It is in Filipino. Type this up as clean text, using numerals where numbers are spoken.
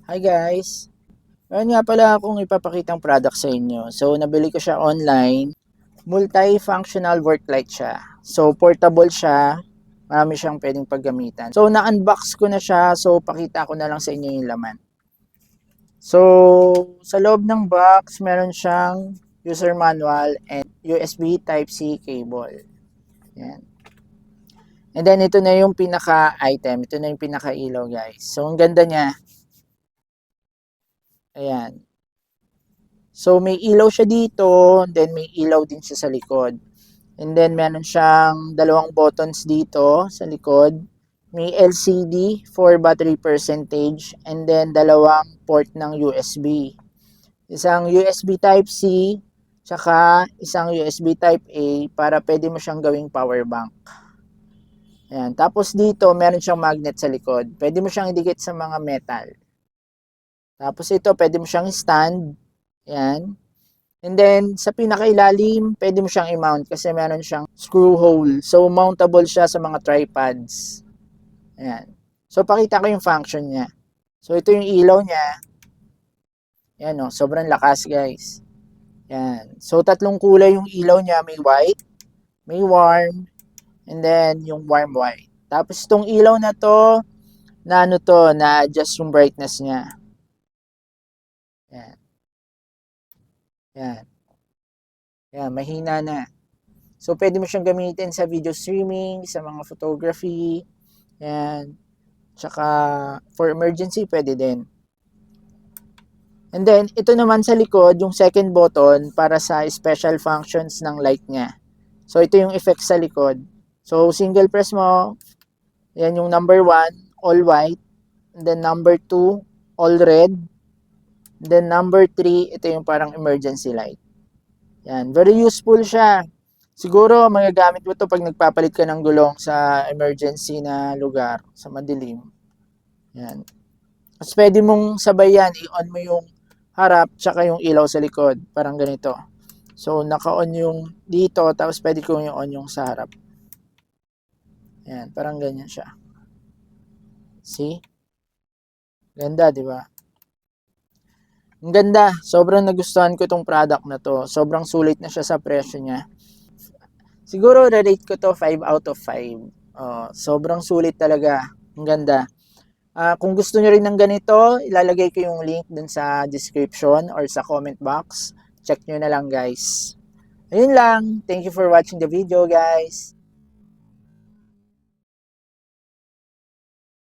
Hi guys! Meron nga pala akong ipapakitang product sa inyo. So, nabili ko siya online. Multi-functional work light siya. So, portable siya. Marami siyang pwedeng paggamitan. So, na-unbox ko na siya. So, pakita ko na lang sa inyo yung laman. So, sa loob ng box, meron siyang user manual and USB Type-C cable. Yan. And then, ito na yung pinaka-item. Ito na yung pinaka-ilaw, guys. So, ang ganda niya. Ayan. So, may ilaw siya dito, then may ilaw din siya sa likod. And then, meron siyang dalawang buttons dito sa likod. May LCD for battery percentage, and then dalawang port ng USB. Isang USB Type-C, tsaka isang USB Type-A para pwede mo siyang gawing power bank. Ayan. Tapos dito, meron siyang magnet sa likod. Pwede mo siyang idikit sa mga metal. Tapos ito, pwede mo siyang stand. Ayan. And then, sa pinakailalim, pwede mo siyang i-mount kasi meron siyang screw hole. So, mountable siya sa mga tripods. Ayan. So, pakita ko yung function niya. So, ito yung ilaw niya. Ayan o, sobrang lakas guys. Ayan. So, tatlong kulay yung ilaw niya. May white, may warm, and then yung warm white. Tapos, itong ilaw na to, na-adjust yung brightness niya. Ayan. Ayan. Ayan, mahina na. So, pwede mo siyang gamitin sa video streaming, sa mga photography, yan. Tsaka, for emergency, pwede din. And then, ito naman sa likod, yung second button para sa special functions ng light niya. So, ito yung effects sa likod. So, single press mo, yan yung number 1, all white. And then, number 2, all red. And then, number 3, ito yung parang emergency light. Yan, very useful siya. Siguro magagamit mo 'to pag nagpapalit ka ng gulong sa emergency na lugar, sa madilim. Yan. Tapos pwede mong sabay yan, i-on mo yung harap tsaka yung ilaw sa likod. Parang ganito. So, naka-on yung dito, tapos pwede ko yung on yung sa harap. Yan, parang ganyan siya. See? Ganda, di ba? Ang ganda. Sobrang nagustuhan ko itong product na to. Sobrang sulit na siya sa presyo niya. Siguro, rate ko to 5 out of 5. Sobrang sulit talaga. Ang ganda. Kung gusto nyo rin ng ganito, ilalagay ko yung link dun sa description or sa comment box. Check nyo na lang guys. Ayun lang. Thank you for watching the video guys.